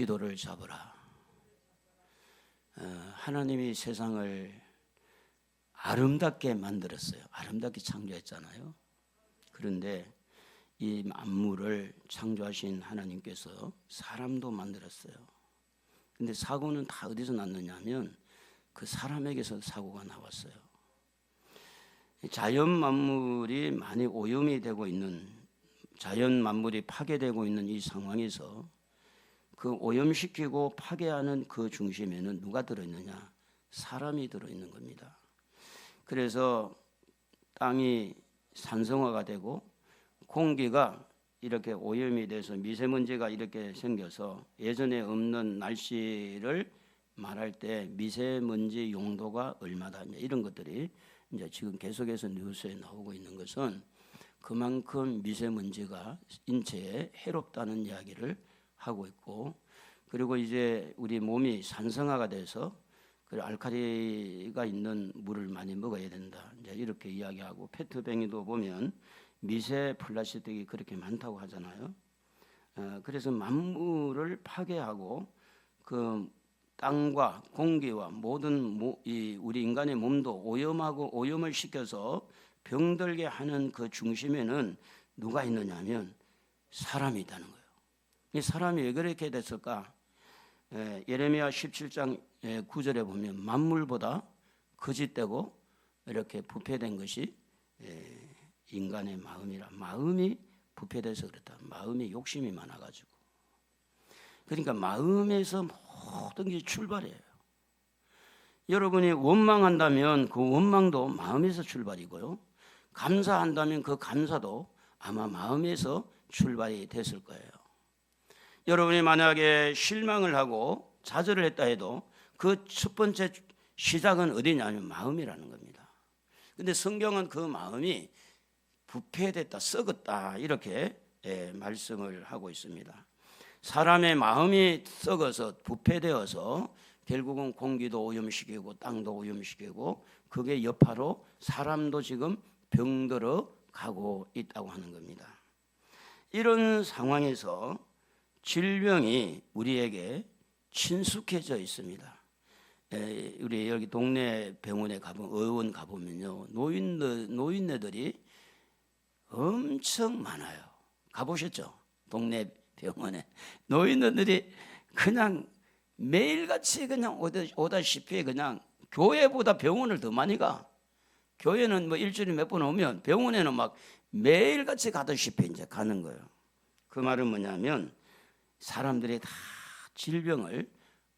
기도를 잡으라. 하나님이 세상을 아름답게 만들었어요. 아름답게 창조했잖아요. 그런데 이 만물을 창조하신 하나님께서 사람도 만들었어요. 근데 사고는 다 어디서 났느냐 하면 그 사람에게서 사고가 나왔어요. 자연 만물이 많이 오염이 되고 있는, 자연 만물이 파괴되고 있는 이 상황에서 그 오염시키고 파괴하는 그 중심에는 누가 들어있느냐? 사람이 들어있는 겁니다. 그래서 땅이 산성화가 되고 공기가 이렇게 오염이 돼서 미세먼지가 이렇게 생겨서 예전에 없는 날씨를 말할 때 미세먼지 용도가 얼마다, 이런 것들이 이제 지금 계속해서 뉴스에 나오고 있는 것은 그만큼 미세먼지가 인체에 해롭다는 이야기를 하고 있고, 그리고 이제 우리 몸이 산성화가 돼서 그 알칼리가 있는 물을 많이 먹어야 된다, 이제 이렇게 이야기하고, 페트병에도 보면 미세 플라스틱이 그렇게 많다고 하잖아요. 그래서 만물을 파괴하고 그 땅과 공기와 모든 우리 인간의 몸도 오염하고 오염을 시켜서 병들게 하는 그 중심에는 누가 있느냐 하면 사람이 있다는 거예요. 이 사람이 왜 그렇게 됐을까? 예레미야 17장 9절에 보면 만물보다 거짓되고 이렇게 부패된 것이 인간의 마음이라. 마음이 부패돼서 그렇다. 마음이 욕심이 많아가지고. 그러니까 마음에서 모든 게 출발이에요. 여러분이 원망한다면 그 원망도 마음에서 출발이고요, 감사한다면 그 감사도 아마 마음에서 출발이 됐을 거예요. 여러분이 만약에 실망을 하고 좌절을 했다 해도 그 첫 번째 시작은 어디냐면 마음이라는 겁니다. 근데 성경은 그 마음이 부패됐다, 썩었다, 이렇게 말씀을 하고 있습니다. 사람의 마음이 썩어서 부패되어서 결국은 공기도 오염시키고 땅도 오염시키고, 그게 여파로 사람도 지금 병들어 가고 있다고 하는 겁니다. 이런 상황에서 질병이 우리에게 친숙해져 있습니다. 우리 여기 동네 병원에 의원 가보면요, 노인네들이 엄청 많아요. 가보셨죠? 동네 병원에 노인들이 그냥 매일같이 그냥 오다시피 그냥 교회보다 병원을 더 많이 가. 교회는 뭐 일주일에 몇 번 오면 병원에는 막 매일같이 가다시피 이제 가는 거예요. 그 말은 뭐냐면 사람들이 다 질병을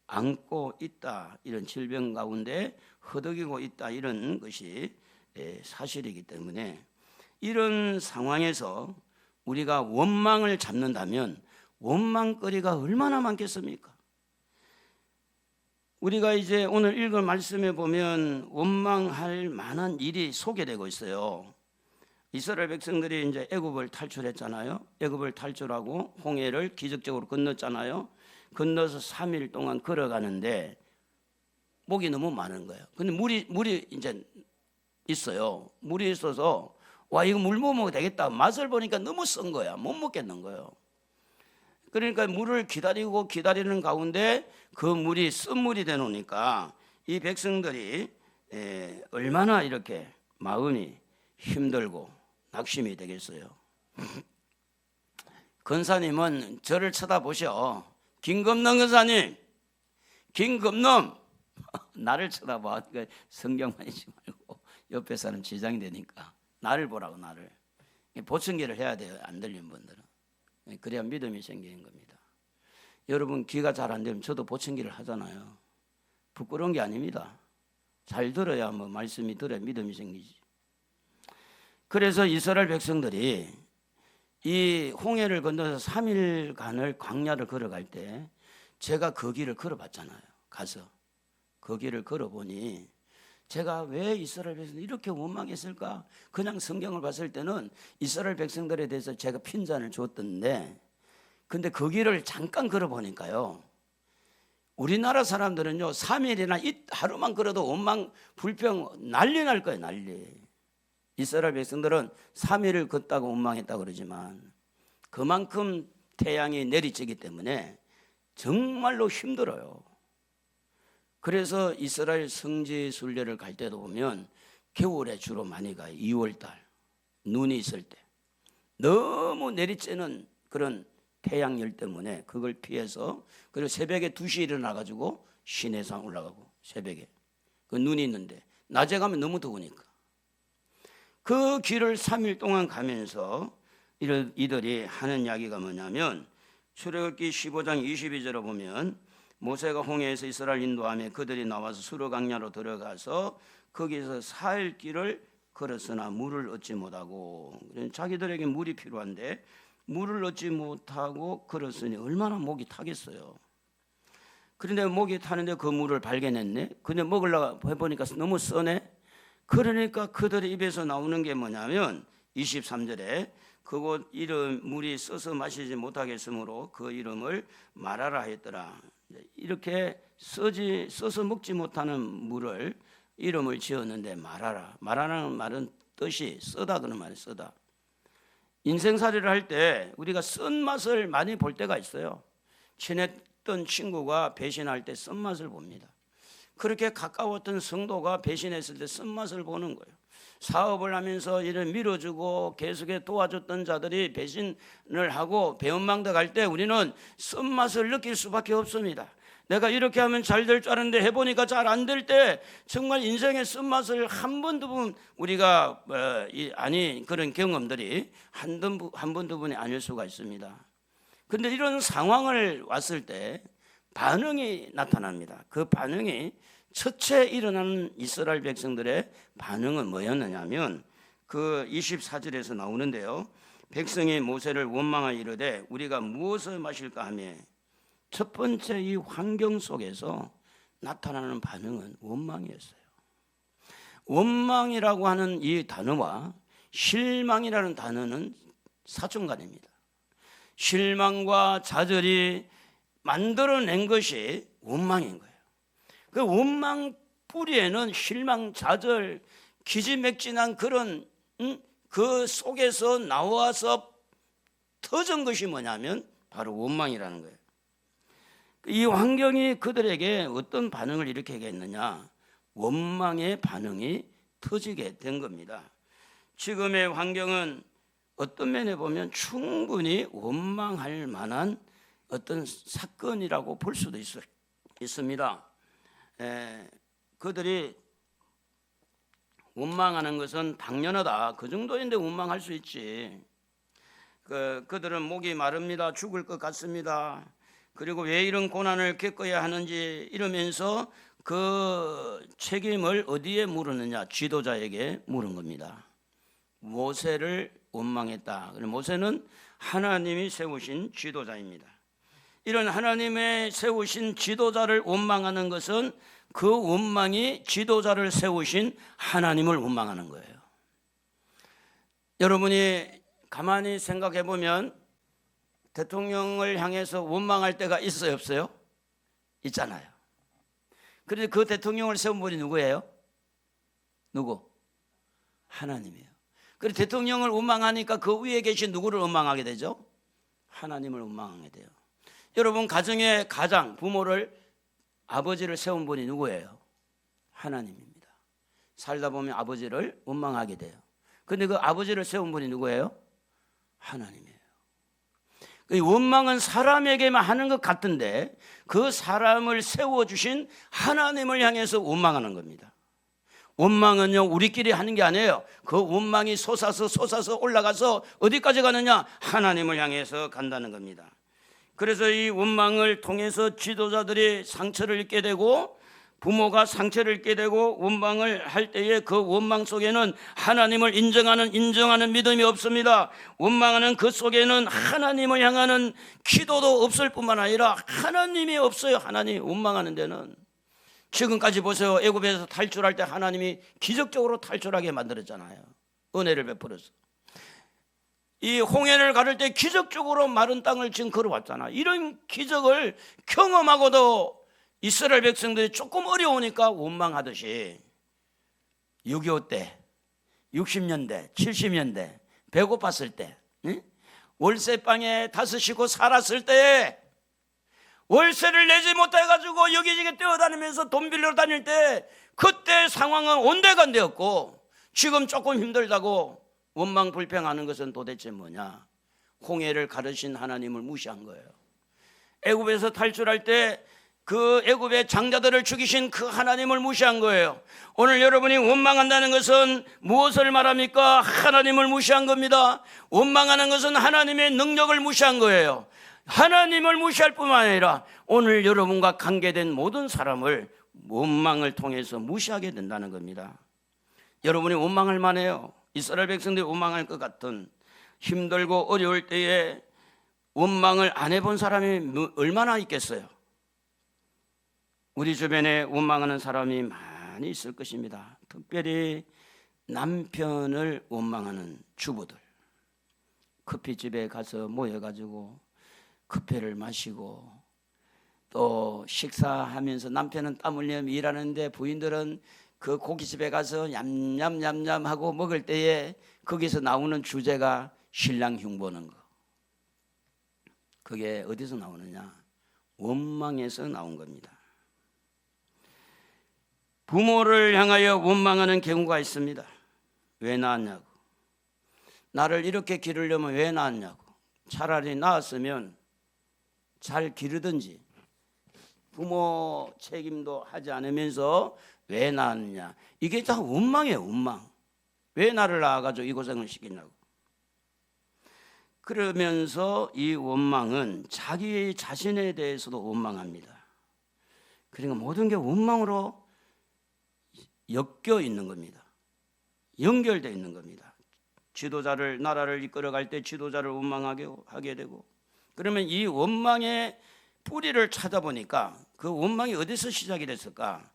안고 있다, 이런 질병 가운데 허덕이고 있다, 이런 것이 사실이기 때문에 이런 상황에서 우리가 원망을 잡는다면 원망거리가 얼마나 많겠습니까? 우리가 이제 오늘 읽을 말씀에 보면 원망할 만한 일이 소개되고 있어요. 이스라엘 백성들이 이제 애굽을 탈출했잖아요. 애굽을 탈출하고 홍해를 기적적으로 건넜잖아요. 건너서 3일 동안 걸어가는데 목이 너무 많은 거예요. 근데 물이 이제 있어요. 물이 있어서 와, 이거 물 못 먹어도 되겠다. 맛을 보니까 너무 쓴 거야. 못 먹겠는 거예요. 그러니까 물을 기다리는 가운데 그 물이 쓴물이 되놓으니까 이 백성들이 얼마나 이렇게 마음이 힘들고 낙심이 되겠어요. 권사님은 저를 쳐다보셔. 김금놈 권사님, 김금놈, 나를 쳐다봐. 성경만 읽지 말고 옆에 사람 지장이 되니까 나를 보라고. 나를 보청기를 해야 돼요, 안 들리는 분들은. 그래야 믿음이 생기는 겁니다. 여러분 귀가 잘 안 되면 저도 보청기를 하잖아요. 부끄러운 게 아닙니다. 잘 들어야 뭐 말씀이 들어야 믿음이 생기지. 그래서 이스라엘 백성들이 이 홍해를 건너서 3일간을 광야를 걸어갈 때 제가 그 길을 걸어봤잖아요. 가서 그 길을 걸어보니 제가 왜 이스라엘 백성들이 이렇게 원망했을까? 그냥 성경을 봤을 때는 이스라엘 백성들에 대해서 제가 핀잔을 줬던데, 근데 그 길을 잠깐 걸어보니까요, 우리나라 사람들은요 3일이나 하루만 걸어도 원망 불평 난리 날 거예요. 난리. 이스라엘 백성들은 3일을 걷다고 원망했다고 그러지만 그만큼 태양이 내리쬐기 때문에 정말로 힘들어요. 그래서 이스라엘 성지 순례를 갈 때도 보면 겨울에 주로 많이 가요. 2월달 눈이 있을 때 너무 내리쬐는 그런 태양열 때문에 그걸 피해서, 그리고 새벽에 2시에 일어나가지고 시내산 올라가고, 새벽에 그 눈이 있는데 낮에 가면 너무 더우니까 그 길을 3일 동안 가면서 이들이 하는 이야기가 뭐냐면, 출애굽기 15장 22절에 보면 모세가 홍해에서 이스라엘 인도하며 그들이 나와서 수르 강야로 들어가서 거기서 4일 길을 걸었으나 물을 얻지 못하고, 자기들에게 물이 필요한데 물을 얻지 못하고 걸었으니 얼마나 목이 타겠어요. 그런데 목이 타는데 그 물을 발견했네. 근데 먹으려고 해보니까 너무 써네. 그러니까 그들의 입에서 나오는 게 뭐냐면 23절에 그곳 이름 물이 써서 마시지 못하겠으므로 그 이름을 마라라 했더라. 이렇게 써서 먹지 못하는 물을 이름을 지었는데 마라라. 마라라는 말은 뜻이 쓰다 그런 말이에요. 쓰다. 인생살이를 할 때 우리가 쓴맛을 많이 볼 때가 있어요. 친했던 친구가 배신할 때 쓴맛을 봅니다. 그렇게 가까웠던 성도가 배신했을 때 쓴맛을 보는 거예요. 사업을 하면서 이를 밀어주고 계속해 도와줬던 자들이 배신을 하고 배은망덕 할 때 우리는 쓴맛을 느낄 수밖에 없습니다. 내가 이렇게 하면 잘 될 줄 알았는데 해보니까 잘 안 될 때 정말 인생의 쓴맛을 한 번 두 번 우리가 그런 경험들이 한 번 두 번이 아닐 수가 있습니다. 그런데 이런 상황을 왔을 때 반응이 나타납니다. 그 반응이 첫째 일어나는 이스라엘 백성들의 반응은 뭐였느냐면 그 24절에서 나오는데요. 백성이 모세를 원망하여 이르되 우리가 무엇을 마실까 하며, 첫 번째 이 환경 속에서 나타나는 반응은 원망이었어요. 원망이라고 하는 이 단어와 실망이라는 단어는 사중간입니다. 실망과 좌절이 만들어낸 것이 원망인 거예요. 그 원망 뿌리에는 실망, 좌절, 기지맥진한 그런 그 속에서 나와서 터진 것이 뭐냐면 바로 원망이라는 거예요. 이 환경이 그들에게 어떤 반응을 일으키게 했느냐? 원망의 반응이 터지게 된 겁니다. 지금의 환경은 어떤 면에 보면 충분히 원망할 만한 어떤 사건이라고 볼 수도 있습니다. 그들이 원망하는 것은 당연하다. 그 정도인데 원망할 수 있지. 그들은 목이 마릅니다. 죽을 것 같습니다. 그리고 왜 이런 고난을 겪어야 하는지 이러면서 그 책임을 어디에 물었느냐? 지도자에게 물은 겁니다. 모세를 원망했다. 모세는 하나님이 세우신 지도자입니다. 이런 하나님의 세우신 지도자를 원망하는 것은 그 원망이 지도자를 세우신 하나님을 원망하는 거예요. 여러분이 가만히 생각해 보면 대통령을 향해서 원망할 때가 있어요, 없어요? 있잖아요. 그런데 그 대통령을 세운 분이 누구예요? 누구? 하나님이에요. 그래서 대통령을 원망하니까 그 위에 계신 누구를 원망하게 되죠? 하나님을 원망하게 돼요. 여러분 가정의 가장 부모를, 아버지를 세운 분이 누구예요? 하나님입니다. 살다 보면 아버지를 원망하게 돼요. 그런데 그 아버지를 세운 분이 누구예요? 하나님이에요. 그 원망은 사람에게만 하는 것 같은데 그 사람을 세워주신 하나님을 향해서 원망하는 겁니다. 원망은요 우리끼리 하는 게 아니에요. 그 원망이 솟아서 올라가서 어디까지 가느냐? 하나님을 향해서 간다는 겁니다. 그래서 이 원망을 통해서 지도자들이 상처를 입게 되고 부모가 상처를 입게 되고 원망을 할 때에 그 원망 속에는 하나님을 인정하는 믿음이 없습니다. 원망하는 그 속에는 하나님을 향하는 기도도 없을 뿐만 아니라 하나님이 없어요. 하나님 원망하는 데는. 지금까지 보세요. 애굽에서 탈출할 때 하나님이 기적적으로 탈출하게 만들었잖아요. 은혜를 베풀어서. 이 홍해를 가를 때 기적적으로 마른 땅을 지금 걸어왔잖아. 이런 기적을 경험하고도 이스라엘 백성들이 조금 어려우니까 원망하듯이 6.25 때, 60년대, 70년대 배고팠을 때, 월세방에 5 식구 살았을 때 월세를 내지 못해가지고 여기저기 뛰어다니면서 돈 빌려 다닐 때 그때 상황은 온데간데였고, 지금 조금 힘들다고 원망 불평하는 것은 도대체 뭐냐? 홍해를 가르신 하나님을 무시한 거예요. 애굽에서 탈출할 때 그 애굽의 장자들을 죽이신 그 하나님을 무시한 거예요. 오늘 여러분이 원망한다는 것은 무엇을 말합니까? 하나님을 무시한 겁니다. 원망하는 것은 하나님의 능력을 무시한 거예요. 하나님을 무시할 뿐만 아니라 오늘 여러분과 관계된 모든 사람을 원망을 통해서 무시하게 된다는 겁니다. 여러분이 원망할 만해요. 이스라엘 백성들이 원망할 것 같은, 힘들고 어려울 때에 원망을 안 해본 사람이 얼마나 있겠어요? 우리 주변에 원망하는 사람이 많이 있을 것입니다. 특별히 남편을 원망하는 주부들, 커피집에 가서 모여가지고 커피를 마시고, 또 식사하면서 남편은 땀 흘려 일하는데 부인들은 그 고깃집에 가서 냠냠냠냠 하고 먹을 때에 거기서 나오는 주제가 신랑 흉보는 거. 그게 어디서 나오느냐? 원망에서 나온 겁니다. 부모를 향하여 원망하는 경우가 있습니다. 왜 낳았냐고, 나를 이렇게 기르려면 왜 낳았냐고, 차라리 낳았으면 잘 기르든지, 부모 책임도 하지 않으면서 왜 낳았느냐, 이게 다 원망이에요. 원망. 왜 나를 낳아가지고 이 고생을 시키냐고. 그러면서 이 원망은 자기 자신에 대해서도 원망합니다. 그러니까 모든 게 원망으로 엮여 있는 겁니다. 연결되어 있는 겁니다. 지도자를, 나라를 이끌어갈 때 지도자를 원망하게 되고, 그러면 이 원망의 뿌리를 찾아보니까 그 원망이 어디서 시작이 됐을까?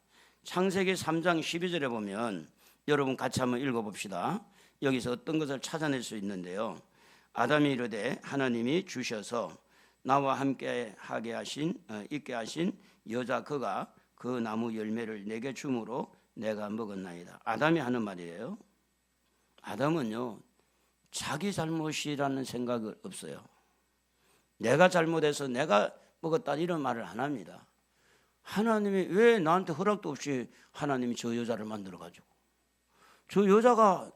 창세기 3장 12절에 보면, 여러분 같이 한번 읽어봅시다. 여기서 어떤 것을 찾아낼 수 있는데요. 아담이 이르되 하나님이 주셔서 나와 함께 있게 하신 여자 그가 그 나무 열매를 내게 주므로 내가 먹었나이다. 아담이 하는 말이에요. 아담은요, 자기 잘못이라는 생각은 없어요. 내가 잘못해서 내가 먹었다 이런 말을 안 합니다. 하나님이 왜 나한테 허락도 없이 하나님이 저 여자를 만들어가지고, 저 여자가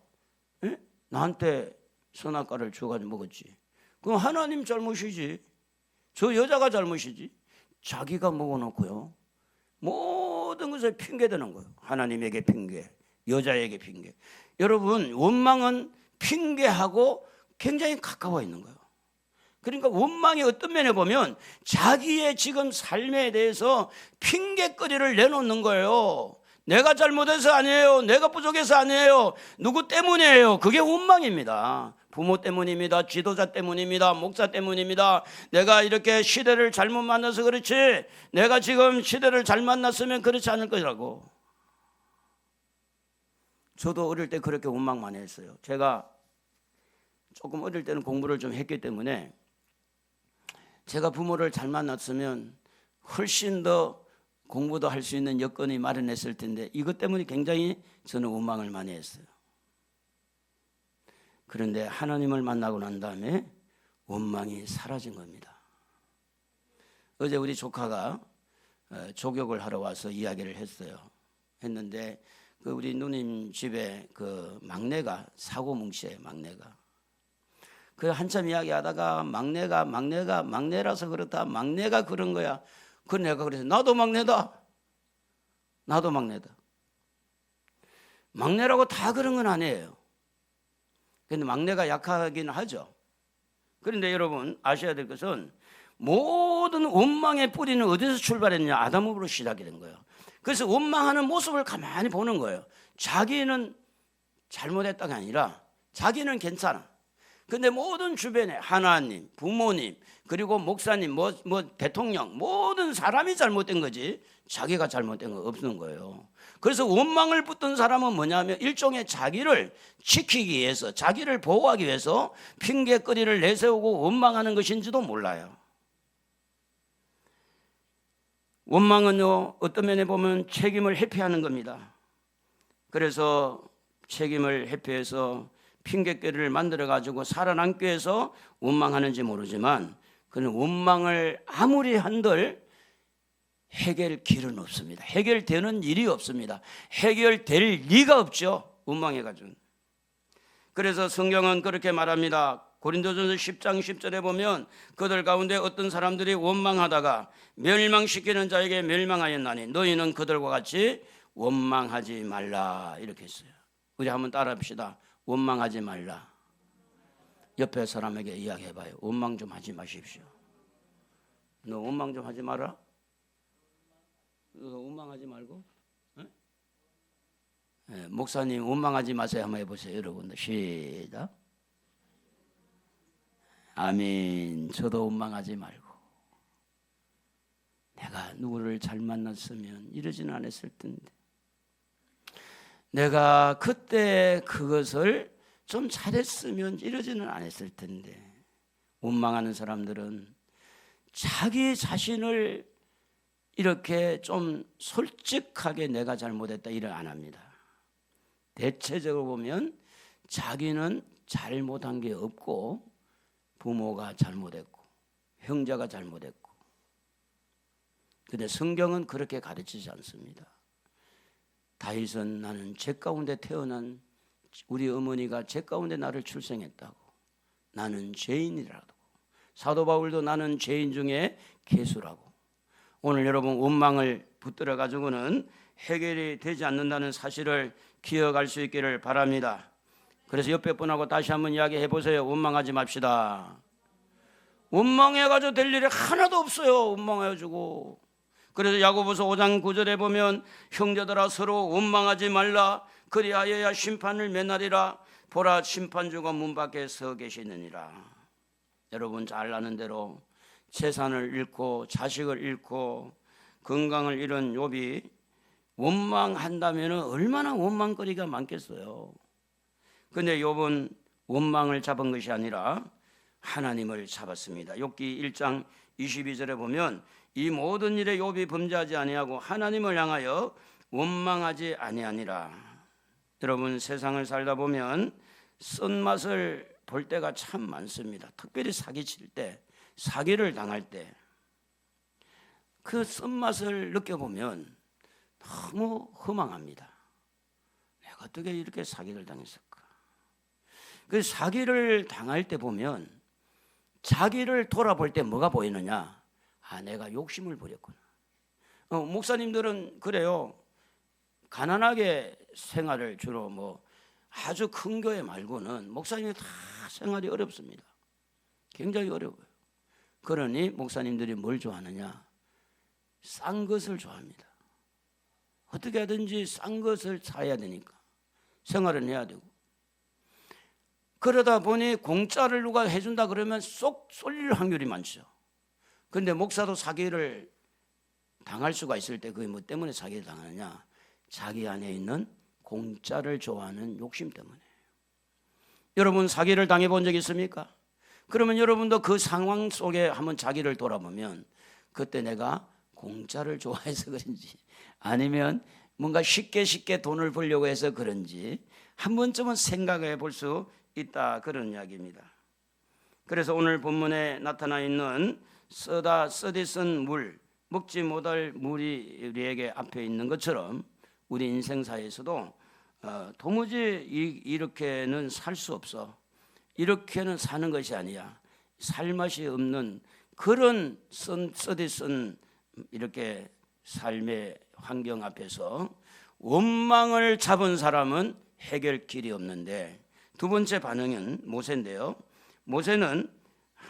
나한테 선악과를 줘가지고 먹었지. 그럼 하나님 잘못이지. 저 여자가 잘못이지. 자기가 먹어놓고요, 모든 것을 핑계대는 거예요. 하나님에게 핑계, 여자에게 핑계. 여러분, 원망은 핑계하고 굉장히 가까워 있는 거예요. 그러니까 원망의 어떤 면에 보면 자기의 지금 삶에 대해서 핑계거리를 내놓는 거예요. 내가 잘못해서 아니에요. 내가 부족해서 아니에요. 누구 때문이에요. 그게 원망입니다. 부모 때문입니다. 지도자 때문입니다. 목사 때문입니다. 내가 이렇게 시대를 잘못 만나서 그렇지, 내가 지금 시대를 잘 만났으면 그렇지 않을 거라고. 저도 어릴 때 그렇게 원망 많이 했어요. 제가 조금 어릴 때는 공부를 좀 했기 때문에 제가 부모를 잘 만났으면 훨씬 더 공부도 할 수 있는 여건이 마련했을 텐데, 이것 때문에 굉장히 저는 원망을 많이 했어요. 그런데 하나님을 만나고 난 다음에 원망이 사라진 겁니다. 어제 우리 조카가 조격을 하러 와서 이야기를 했는데, 그 우리 누님 집에 그 막내가 사고 뭉치예요. 막내가. 그 한참 이야기하다가 막내라서 그렇다, 막내가 그런 거야. 그 내가 그래서 나도 막내다. 막내라고 다 그런 건 아니에요. 그런데 막내가 약하긴 하죠. 그런데 여러분 아셔야 될 것은 모든 원망의 뿌리는 어디서 출발했냐? 아담으로 시작이 된 거예요. 그래서 원망하는 모습을 가만히 보는 거예요. 자기는 잘못했다가 아니라 자기는 괜찮아. 근데 모든 주변에 하나님, 부모님, 그리고 목사님, 대통령, 모든 사람이 잘못된 거지 자기가 잘못된 거 없는 거예요. 그래서 원망을 붙든 사람은 뭐냐면 일종의 자기를 지키기 위해서, 자기를 보호하기 위해서 핑계거리를 내세우고 원망하는 것인지도 몰라요. 원망은요, 어떤 면에 보면 책임을 회피하는 겁니다. 그래서 책임을 회피해서 핑계거리를 만들어가지고 살아남기 위해서 원망하는지 모르지만, 그는 원망을 아무리 한들 해결길은 없습니다. 해결되는 일이 없습니다. 해결될 리가 없죠. 원망해가지고. 그래서 성경은 그렇게 말합니다. 고린도전서 10장 10절에 보면 그들 가운데 어떤 사람들이 원망하다가 멸망시키는 자에게 멸망하였나니 너희는 그들과 같이 원망하지 말라 이렇게 했어요. 우리 한번 따라합시다. 원망하지 말라. 옆에 사람에게 이야기해봐요. 원망 좀 하지 마십시오. 너 원망 좀 하지 마라. 너 원망하지 말고. 네, 목사님 원망하지 마세요. 한번 해보세요. 여러분들 시작. 아멘. 저도 원망하지 말고 내가 누구를 잘 만났으면 이러지는 않았을 텐데, 내가 그때 그것을 좀 잘했으면 이러지는 않았을 텐데. 원망하는 사람들은 자기 자신을 이렇게 좀 솔직하게 내가 잘못했다 일을 안 합니다. 대체적으로 보면 자기는 잘못한 게 없고 부모가 잘못했고 형제가 잘못했고. 근데 성경은 그렇게 가르치지 않습니다. 다윗은 나는 죄 가운데 태어난, 우리 어머니가 죄 가운데 나를 출생했다고, 나는 죄인이라고. 사도 바울도 나는 죄인 중에 괴수라고. 오늘 여러분 원망을 붙들어 가지고는 해결이 되지 않는다는 사실을 기억할 수 있기를 바랍니다. 그래서 옆에 분하고 다시 한번 이야기해 보세요. 원망하지 맙시다. 원망해가지고 될 일이 하나도 없어요. 원망해가지고. 그래서 야고보서 5장 9절에 보면 형제들아 서로 원망하지 말라. 그리하여야 심판을 면하리라. 보라 심판주가 문 밖에 서 계시느니라. 여러분 잘 아는 대로 재산을 잃고 자식을 잃고 건강을 잃은 욥이 원망한다면 얼마나 원망거리가 많겠어요. 그런데 욥은 원망을 잡은 것이 아니라 하나님을 잡았습니다. 욥기 1장 22절에 보면 이 모든 일에 욥이 범죄하지 아니하고 하나님을 향하여 원망하지 아니하니라. 여러분 세상을 살다 보면 쓴맛을 볼 때가 참 많습니다. 특별히 사기칠 때, 사기를 당할 때 그 쓴맛을 느껴보면 너무 허망합니다. 내가 어떻게 이렇게 사기를 당했을까? 그 사기를 당할 때 보면 자기를 돌아볼 때 뭐가 보이느냐? 아, 내가 욕심을 부렸구나. 목사님들은 그래요. 가난하게 생활을 주로 아주 큰 교회 말고는 목사님이 다 생활이 어렵습니다. 굉장히 어려워요. 그러니 목사님들이 뭘 좋아하느냐? 싼 것을 좋아합니다. 어떻게 하든지 싼 것을 사야 되니까 생활은 해야 되고. 그러다 보니 공짜를 누가 해준다 그러면 쏙 쏠릴 확률이 많죠. 그런데 목사도 사기를 당할 수가 있을 때 그게 뭐 때문에 사기를 당하느냐? 자기 안에 있는 공짜를 좋아하는 욕심 때문에. 여러분 사기를 당해본 적 있습니까? 그러면 여러분도 그 상황 속에 한번 자기를 돌아보면 그때 내가 공짜를 좋아해서 그런지 아니면 뭔가 쉽게 돈을 벌려고 해서 그런지 한 번쯤은 생각해 볼 수 있다, 그런 이야기입니다. 그래서 오늘 본문에 나타나 있는 쓰디 쓴 물, 먹지 못할 물이 우리에게 앞에 있는 것처럼 우리 인생사에서도 도무지 이렇게는 살 수 없어, 이렇게는 사는 것이 아니야, 살 맛이 없는 그런 쓰디 쓴 이렇게 삶의 환경 앞에서 원망을 잡은 사람은 해결길이 없는데, 두 번째 반응은 모세인데요. 모세는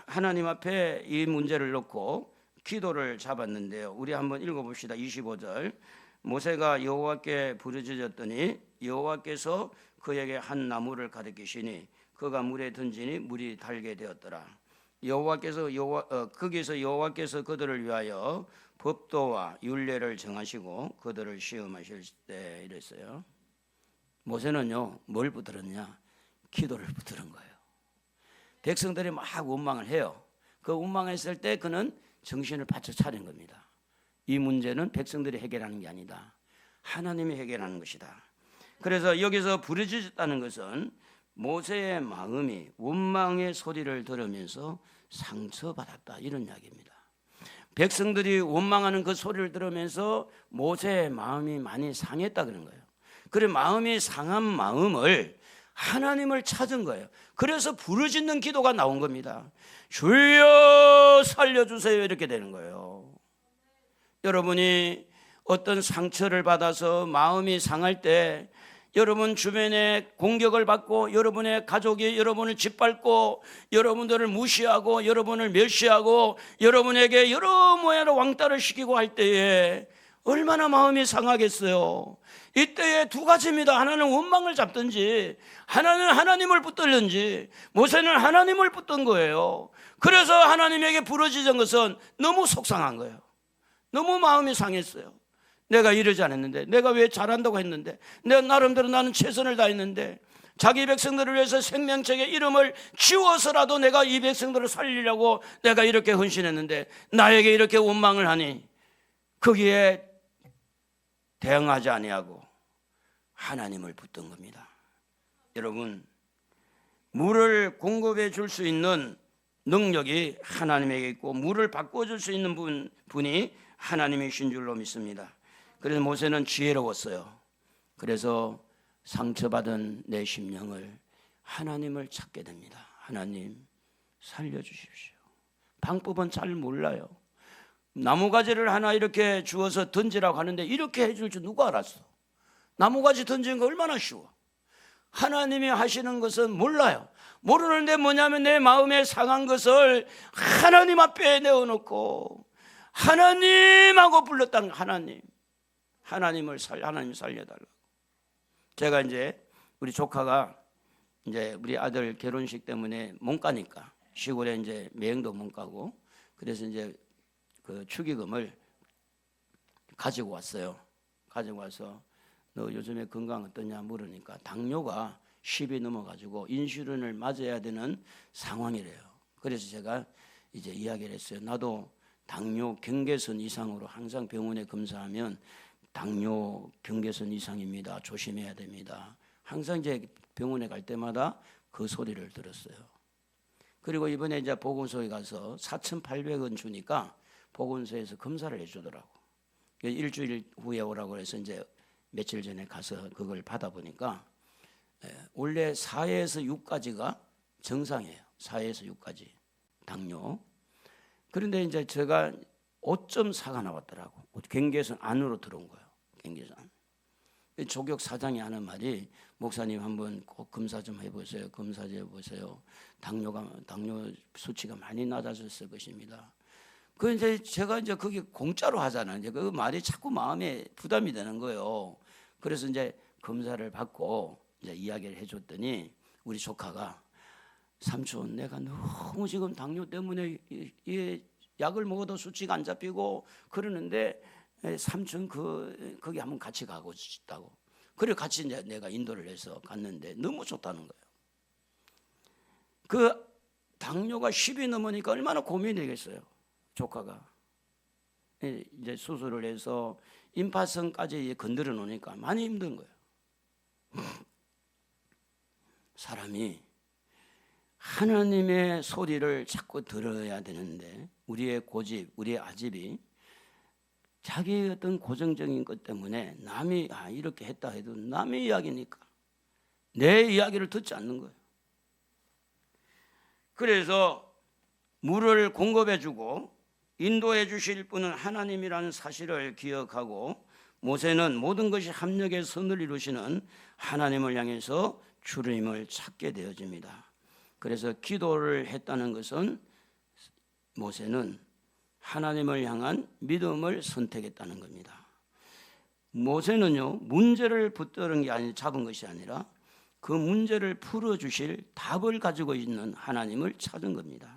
하나님 앞에 이 문제를 놓고 기도를 잡았는데요. 우리 한번 읽어봅시다. 25절. 모세가 여호와께 부르짖었더니 여호와께서 그에게 한 나무를 가리키시니 그가 물에 던지니 물이 달게 되었더라. 거기서 여호와께서 그들을 위하여 법도와 율례를 정하시고 그들을 시험하실 때 이랬어요. 모세는요 뭘 붙들었냐? 기도를 붙들은 거예요. 백성들이 막 원망을 해요. 그 원망했을 때 그는 정신을 바짝 차린 겁니다. 이 문제는 백성들이 해결하는 게 아니다, 하나님이 해결하는 것이다. 그래서 여기서 부르짖었다는 것은 모세의 마음이 원망의 소리를 들으면서 상처받았다, 이런 이야기입니다. 백성들이 원망하는 그 소리를 들으면서 모세의 마음이 많이 상했다 그런 거예요. 그래 마음이 상한 마음을 하나님을 찾은 거예요. 그래서 부르짖는 기도가 나온 겁니다. 주여 살려주세요 이렇게 되는 거예요. 여러분이 어떤 상처를 받아서 마음이 상할 때 여러분 주변에 공격을 받고 여러분의 가족이 여러분을 짓밟고 여러분들을 무시하고 여러분을 멸시하고 여러분에게 여러 모양의 왕따를 시키고 할 때에 얼마나 마음이 상하겠어요. 이때에 두 가지입니다. 하나는 원망을 잡든지 하나는 하나님을 붙들든지. 모세는 하나님을 붙든 거예요. 그래서 하나님에게 부르짖은 것은 너무 속상한 거예요. 너무 마음이 상했어요. 내가 이러지 않았는데, 내가 왜 잘한다고 했는데, 내가 나름대로 나는 최선을 다했는데, 자기 백성들을 위해서 생명책의 이름을 지워서라도 내가 이 백성들을 살리려고 내가 이렇게 헌신했는데 나에게 이렇게 원망을 하니 거기에 대응하지 아니하고 하나님을 붙든 겁니다. 여러분, 물을 공급해 줄 수 있는 능력이 하나님에게 있고 물을 바꿔줄 수 있는 분이 하나님이신 줄로 믿습니다. 그래서 모세는 지혜로웠어요. 그래서 상처받은 내 심령을 하나님을 찾게 됩니다. 하나님 살려주십시오. 방법은 잘 몰라요. 나무가지를 하나 이렇게 주어서 던지라고 하는데 이렇게 해줄 줄 누가 알았어? 나무가지 던지는 거 얼마나 쉬워. 하나님이 하시는 것은 몰라요. 모르는데 뭐냐면 내 마음에 상한 것을 하나님 앞에 내어놓고 하나님하고 불렀다는 하나님. 하나님 살려달라고. 제가 이제 우리 조카가 이제 우리 아들 결혼식 때문에 못 가니까 시골에 이제 매형도 못 가고 그래서 이제 그 축의금을 가지고 왔어요. 가지고 와서 너 요즘에 건강 어떠냐 물으니까 당뇨가 10이 넘어가지고 인슐린을 맞아야 되는 상황이래요. 그래서 제가 이제 이야기를 했어요. 나도 당뇨 경계선 이상으로 항상 병원에 검사하면 당뇨 경계선 이상입니다. 조심해야 됩니다. 항상 이제 병원에 갈 때마다 그 소리를 들었어요. 그리고 이번에 이제 보건소에 가서 4,800원 주니까 보건소에서 검사를 해주더라고. 일주일 후에 오라고 해서 이제 며칠 전에 가서 그걸 받아보니까 원래 4에서 6까지가 정상이에요. 4에서 6까지 당뇨. 그런데 이제 제가 5.4가 나왔더라고. 경계선 안으로 들어온 거예요. 경계선. 조격 사장이 하는 말이 목사님 한번 꼭 검사 좀 해보세요. 검사 좀 해보세요. 당뇨 수치가 많이 낮아졌을 것입니다. 그 이제 제가 이제 그게 공짜로 하잖아요. 이제 그 말이 자꾸 마음에 부담이 되는 거예요. 그래서 이제 검사를 받고 이제 이야기를 해줬더니 우리 조카가 삼촌 내가 너무 지금 당뇨 때문에 이 약을 먹어도 수치가 안 잡히고 그러는데 삼촌 거기 한번 같이 가고 싶다고. 그래 같이 이제 내가 인도를 해서 갔는데 너무 좋다는 거예요. 그 당뇨가 10이 넘으니까 얼마나 고민이 되겠어요. 조카가 이제 수술을 해서 임파선까지 건드려 놓으니까 많이 힘든 거예요. 사람이 하나님의 소리를 자꾸 들어야 되는데 우리의 고집, 우리의 아집이 자기의 어떤 고정적인 것 때문에 남이 이렇게 했다 해도 남의 이야기니까 내 이야기를 듣지 않는 거예요. 그래서 물을 공급해 주고 인도해 주실 분은 하나님이라는 사실을 기억하고 모세는 모든 것이 합력의 선을 이루시는 하나님을 향해서 주님을 찾게 되어집니다. 그래서 기도를 했다는 것은 모세는 하나님을 향한 믿음을 선택했다는 겁니다. 모세는요 문제를 붙드는 게 아니 잡은 것이 아니라 그 문제를 풀어주실 답을 가지고 있는 하나님을 찾은 겁니다.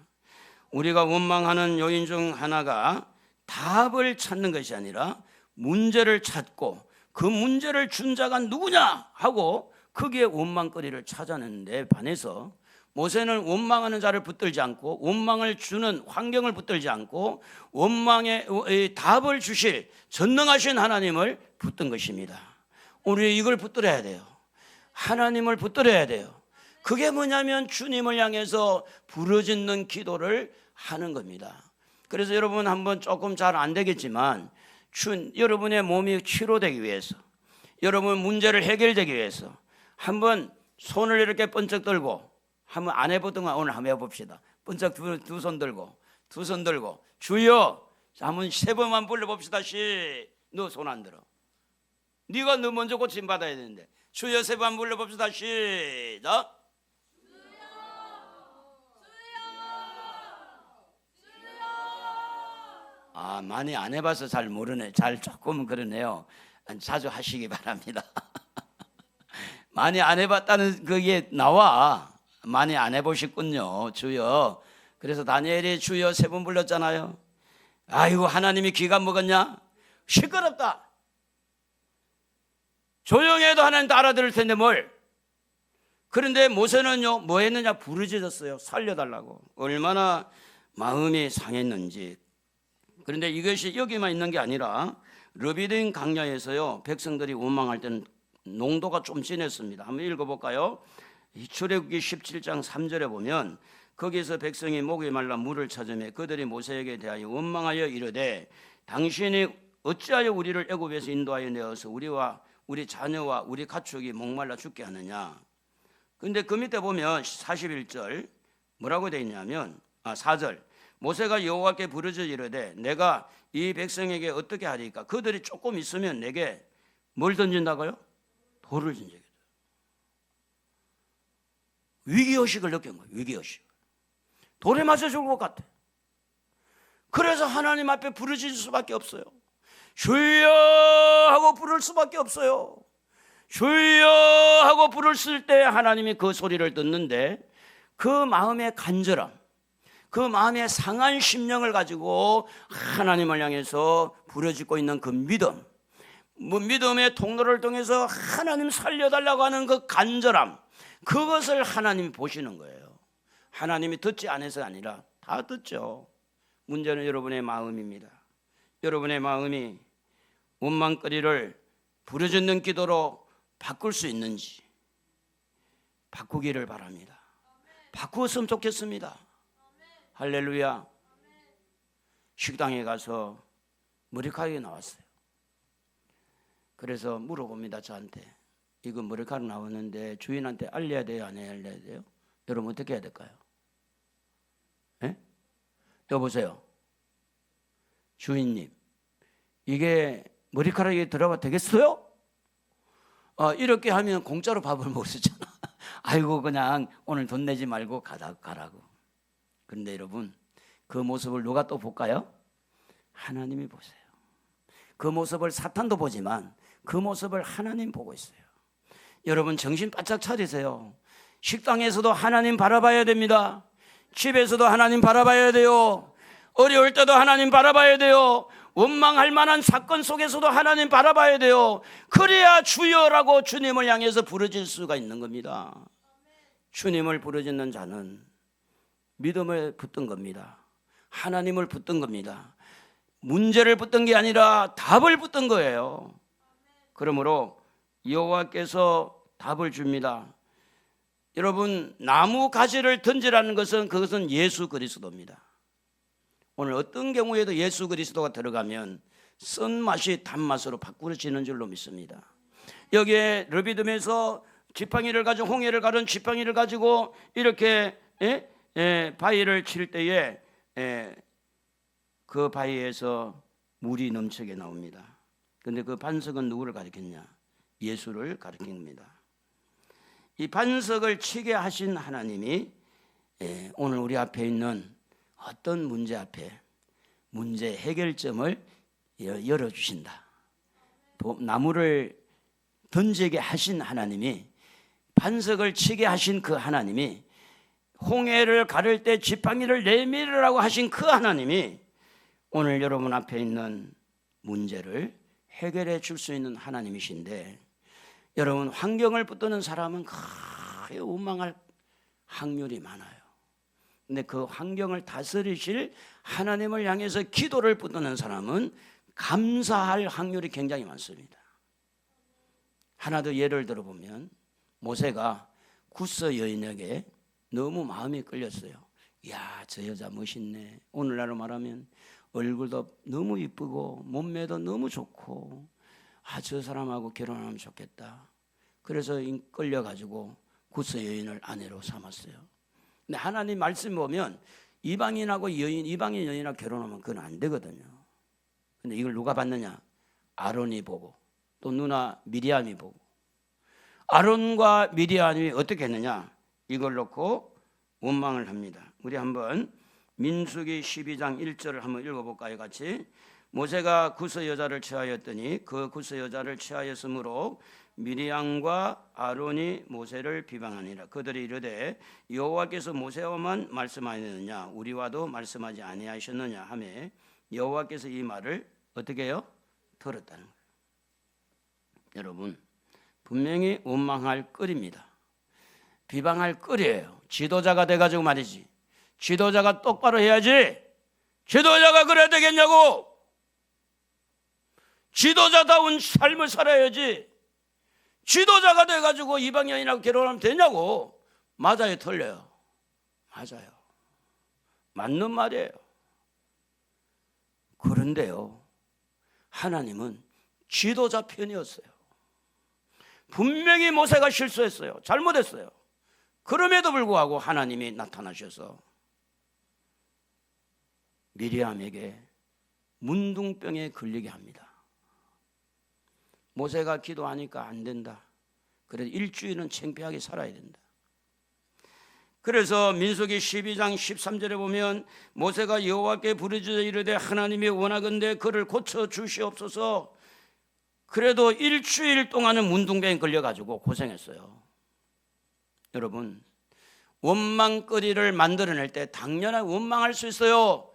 우리가 원망하는 요인 중 하나가 답을 찾는 것이 아니라 문제를 찾고 그 문제를 준 자가 누구냐 하고 거기에 원망거리를 찾아내는데 반해서 모세는 원망하는 자를 붙들지 않고 원망을 주는 환경을 붙들지 않고 원망의 답을 주실 전능하신 하나님을 붙든 것입니다. 우리 이걸 붙들어야 돼요. 하나님을 붙들어야 돼요. 그게 뭐냐면 주님을 향해서 부르짖는 기도를 하는 겁니다. 그래서 여러분 한번 조금 잘 안 되겠지만 여러분의 몸이 치료되기 위해서, 여러분 문제를 해결되기 위해서 한번 손을 이렇게 번쩍 들고, 한번 안 해보던 거 오늘 한번 해봅시다. 번쩍 두 손 들고, 두 손 들고, 주여, 한번 3번만 불러봅시다. 너 손 안 들어. 네가 너 먼저 고침 받아야 되는데. 주여 3번 불러봅시다. 시작. 아, 많이 안 해봐서 잘 모르네. 잘 조금 그러네요. 자주 하시기 바랍니다. 많이 안 해봤다는 그게 나와. 많이 안 해보셨군요. 주여. 그래서 다니엘이 주여 3번 불렀잖아요. 아이고, 하나님이 귀가 먹었냐? 시끄럽다. 조용해도 하나님 알아들을 텐데 뭘. 그런데 모세는요, 뭐 했느냐? 부르짖었어요. 살려달라고. 얼마나 마음이 상했는지. 그런데 이것이 여기만 있는 게 아니라 르비딤 강야에서요, 백성들이 원망할 때는 농도가 좀 진했습니다. 한번 읽어볼까요? 출애굽기 17장 3절에 보면 거기서 백성이 목이 말라 물을 찾으며 그들이 모세에게 대하여 원망하여 이르되 당신이 어찌하여 우리를 애굽에서 인도하여 내어서 우리와 우리 자녀와 우리 가축이 목말라 죽게 하느냐. 근데 그 밑에 보면 41절 뭐라고 되어 있냐면 4절 모세가 여호와께 부르짖어 이르되 내가 이 백성에게 어떻게 하리까? 그들이 조금 있으면 내게 뭘 던진다고요? 돌을 던지게 돼. 위기의식을 느낀 거예요. 위기의식. 돌에 맞아 죽을 것 같아. 그래서 하나님 앞에 부르짖을 수밖에 없어요. 주여 하고 부를 수밖에 없어요. 주여 하고 부를 때 하나님이 그 소리를 듣는데 그 마음의 간절함, 그 마음의 상한 심령을 가지고 하나님을 향해서 부르짖고 있는 그 믿음, 믿음의 통로를 통해서 하나님 살려달라고 하는 그 간절함, 그것을 하나님이 보시는 거예요. 하나님이 듣지 않아서가 아니라 다 듣죠. 문제는 여러분의 마음입니다. 여러분의 마음이 원망거리를 부르짖는 기도로 바꿀 수 있는지 바꾸기를 바랍니다. 바꾸었으면 좋겠습니다. 할렐루야. 식당에 가서 머리카락이 나왔어요. 그래서 물어봅니다. 저한테 이거 머리카락 나왔는데 주인한테 알려야 돼요? 안 알려야 돼요? 여러분 어떻게 해야 될까요? 예? 여보세요. 주인님, 이게 머리카락이 들어가 되겠어요? 이렇게 하면 공짜로 밥을 못 쓰잖아. 아이고 그냥 오늘 돈 내지 말고 가라고. 그런데 여러분 그 모습을 누가 또 볼까요? 하나님이 보세요. 그 모습을 사탄도 보지만 그 모습을 하나님 보고 있어요. 여러분 정신 바짝 차리세요. 식당에서도 하나님 바라봐야 됩니다. 집에서도 하나님 바라봐야 돼요. 어려울 때도 하나님 바라봐야 돼요. 원망할 만한 사건 속에서도 하나님 바라봐야 돼요. 그래야 주여라고 주님을 향해서 부르짖을 수가 있는 겁니다. 주님을 부르짖는 자는 믿음을 붙든 겁니다. 하나님을 붙든 겁니다. 문제를 붙든 게 아니라 답을 붙든 거예요. 그러므로 여호와께서 답을 줍니다. 여러분 나무 가지를 던지라는 것은 그것은 예수 그리스도입니다. 오늘 어떤 경우에도 예수 그리스도가 들어가면 쓴맛이 단맛으로 바꾸어지는 줄로 믿습니다. 여기에 르비딤에서 지팡이를 가지고 홍해를 가른 지팡이를 가지고 이렇게 바위를 칠 때에 그 바위에서 물이 넘치게 나옵니다. 그런데 그 반석은 누구를 가리켰냐? 예수를 가리킵니다. 이 반석을 치게 하신 하나님이 오늘 우리 앞에 있는 어떤 문제 앞에 문제 해결점을 열어주신다. 나무를 던지게 하신 하나님이, 반석을 치게 하신 그 하나님이, 홍해를 가를 때 지팡이를 내밀으라고 하신 그 하나님이 오늘 여러분 앞에 있는 문제를 해결해 줄 수 있는 하나님이신데, 여러분 환경을 붙드는 사람은 크게 원망할 확률이 많아요. 근데 그 환경을 다스리실 하나님을 향해서 기도를 붙드는 사람은 감사할 확률이 굉장히 많습니다. 하나 더 예를 들어보면 모세가 구스 여인에게 너무 마음이 끌렸어요. 이야, 저 여자 멋있네. 오늘날로 말하면 얼굴도 너무 이쁘고 몸매도 너무 좋고 저 사람하고 결혼하면 좋겠다. 그래서 끌려가지고 구스 여인을 아내로 삼았어요. 근데 하나님 말씀 보면 이방인 여인하고 결혼하면 그건 안 되거든요. 근데 이걸 누가 봤느냐? 아론이 보고 또 누나 미리암이 보고. 아론과 미리암이 어떻게 했느냐? 이걸 놓고 원망을 합니다. 우리 한번 민수기 12장 1절을 한번 읽어볼까요? 같이. 모세가 구스 여자를 취하였더니 그 구스 여자를 취하였으므로 미리암과 아론이 모세를 비방하니라. 그들이 이르되 여호와께서 모세와만 말씀하셨느냐 우리와도 말씀하지 아니하셨느냐 하매 여호와께서 이 말을 어떻게 해요? 들었다는 거예요. 여러분 분명히 원망할 끓입니다. 비방할 끓이에요. 지도자가 돼가지고 말이지. 지도자가 똑바로 해야지. 지도자가 그래야 되겠냐고. 지도자다운 삶을 살아야지. 지도자가 돼가지고 이방 여인하고 결혼하면 되냐고. 맞아요, 틀려요? 맞아요. 맞는 말이에요. 그런데요, 하나님은 지도자 편이었어요. 분명히 모세가 실수했어요. 잘못했어요. 그럼에도 불구하고 하나님이 나타나셔서 미리암에게 문둥병에 걸리게 합니다. 모세가 기도하니까 안 된다. 그래도 일주일은 창피하게 살아야 된다. 그래서 민수기 12장 13절에 보면 모세가 여호와께 부르짖어 이르되 하나님이 원하건대 그를 고쳐 주시옵소서. 그래도 일주일 동안은 문둥병에 걸려가지고 고생했어요. 여러분 원망거리를 만들어낼 때 당연하게 원망할 수 있어요.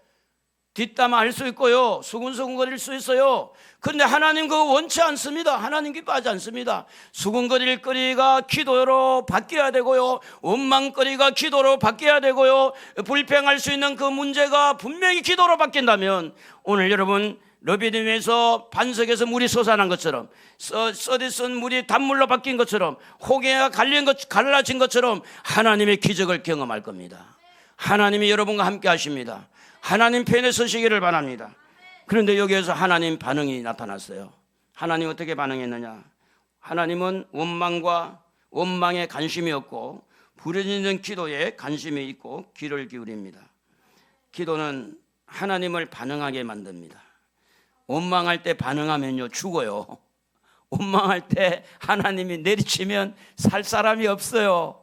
뒷담화할 수 있고요. 수근수근거릴 수 있어요. 그런데 하나님 그거 원치 않습니다. 하나님 기뻐하지 않습니다. 수근거릴 거리가 기도로 바뀌어야 되고요. 원망거리가 기도로 바뀌어야 되고요. 불평할 수 있는 그 문제가 분명히 기도로 바뀐다면 오늘 여러분 러비딤에서 반석에서 물이 솟아난 것처럼 서디슨 물이 단물로 바뀐 것처럼 호갱이가 갈라진 것처럼 하나님의 기적을 경험할 겁니다. 하나님이 여러분과 함께 하십니다. 하나님 편에 서시기를 바랍니다. 그런데 여기에서 하나님 반응이 나타났어요. 하나님 어떻게 반응했느냐? 하나님은 원망에 관심이 없고 부르짖는 기도에 관심이 있고 귀를 기울입니다. 기도는 하나님을 반응하게 만듭니다. 원망할 때 반응하면요 죽어요. 원망할 때 하나님이 내리치면 살 사람이 없어요.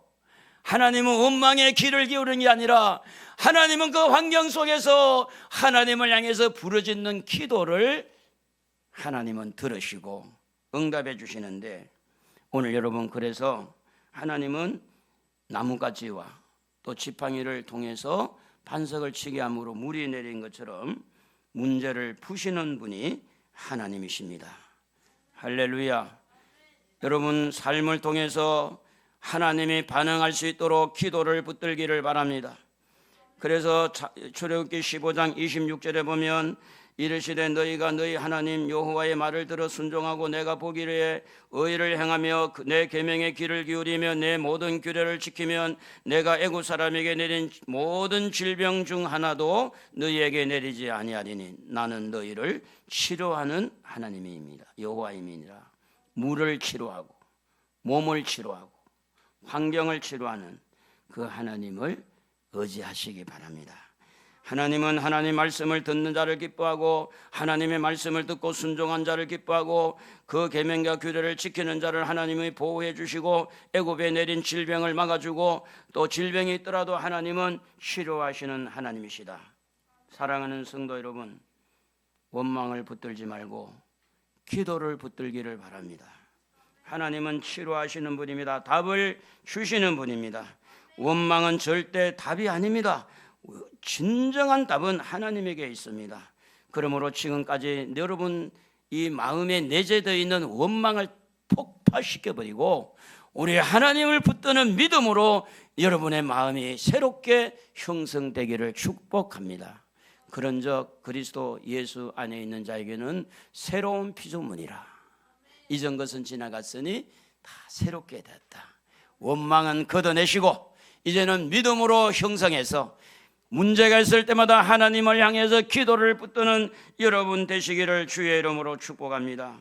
하나님은 원망에 귀를 기울이는 게 아니라 하나님은 그 환경 속에서 하나님을 향해서 부르짖는 기도를 하나님은 들으시고 응답해 주시는데 오늘 여러분 그래서 하나님은 나뭇가지와 또 지팡이를 통해서 반석을 치게 함으로 물이 내린 것처럼 문제를 푸시는 분이 하나님이십니다. 할렐루야. 여러분 삶을 통해서 하나님이 반응할 수 있도록 기도를 붙들기를 바랍니다. 그래서 출애굽기 15장 26절에 보면 이르시되 너희가 너희 하나님 여호와의 말을 들어 순종하고 내가 보기에 의를 행하며 내 계명에 귀를 기울이며 내 모든 규례를 지키면 내가 애굽 사람에게 내린 모든 질병 중 하나도 너희에게 내리지 아니하리니 나는 너희를 치료하는 하나님입니다. 여호와임이니라. 물을 치료하고 몸을 치료하고 환경을 치료하는 그 하나님을 의지하시기 바랍니다. 하나님은 하나님 말씀을 듣는 자를 기뻐하고 하나님의 말씀을 듣고 순종한 자를 기뻐하고 그 계명과 규례를 지키는 자를 하나님이 보호해 주시고 애굽에 내린 질병을 막아주고 또 질병이 있더라도 하나님은 치료하시는 하나님이시다. 사랑하는 성도 여러분, 원망을 붙들지 말고 기도를 붙들기를 바랍니다. 하나님은 치료하시는 분입니다. 답을 주시는 분입니다. 원망은 절대 답이 아닙니다. 진정한 답은 하나님에게 있습니다. 그러므로 지금까지 여러분 이 마음에 내재되어 있는 원망을 폭파시켜버리고 우리 하나님을 붙드는 믿음으로 여러분의 마음이 새롭게 형성되기를 축복합니다. 그런즉 그리스도 예수 안에 있는 자에게는 새로운 피조물이라. 이전 것은 지나갔으니 다 새롭게 됐다. 원망은 걷어내시고 이제는 믿음으로 형성해서 문제가 있을 때마다 하나님을 향해서 기도를 붙드는 여러분 되시기를 주의 이름으로 축복합니다.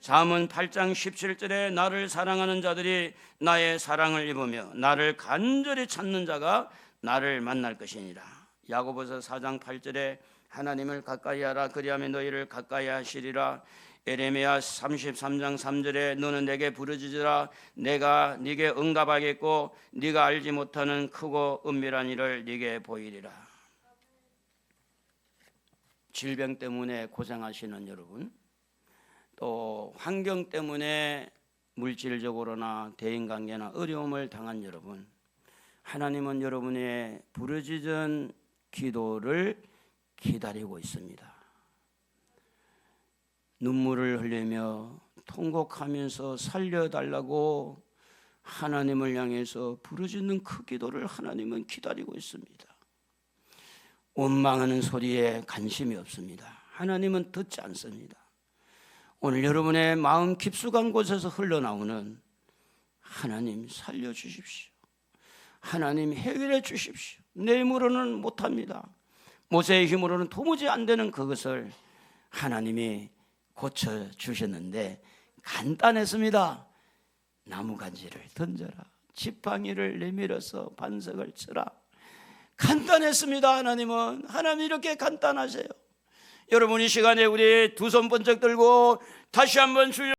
잠언 8장 17절에 나를 사랑하는 자들이 나의 사랑을 입으며 나를 간절히 찾는 자가 나를 만날 것이니라. 야고보서 4장 8절에 하나님을 가까이 하라 그리하면 너희를 가까이 하시리라. 에레미야 33장 3절에 너는 내게 부르짖으라 내가 네게 응답하겠고 네가 알지 못하는 크고 은밀한 일을 네게 보이리라. 질병 때문에 고생하시는 여러분, 또 환경 때문에 물질적으로나 대인관계나 어려움을 당한 여러분, 하나님은 여러분의 부르짖은 기도를 기다리고 있습니다. 눈물을 흘리며 통곡하면서 살려달라고 하나님을 향해서 부르짖는 그 기도를 하나님은 기다리고 있습니다. 원망하는 소리에 관심이 없습니다. 하나님은 듣지 않습니다. 오늘 여러분의 마음 깊숙한 곳에서 흘러나오는 하나님 살려주십시오. 하나님 해결해 주십시오. 내 힘으로는 못합니다. 모세의 힘으로는 도무지 안 되는 그것을 하나님이 고쳐주셨는데 간단했습니다. 나무간지를 던져라, 지팡이를 내밀어서 반석을 쳐라. 간단했습니다. 하나님 이렇게 간단하세요. 여러분 이 시간에 우리 두 손 번쩍 들고 다시 한번 주여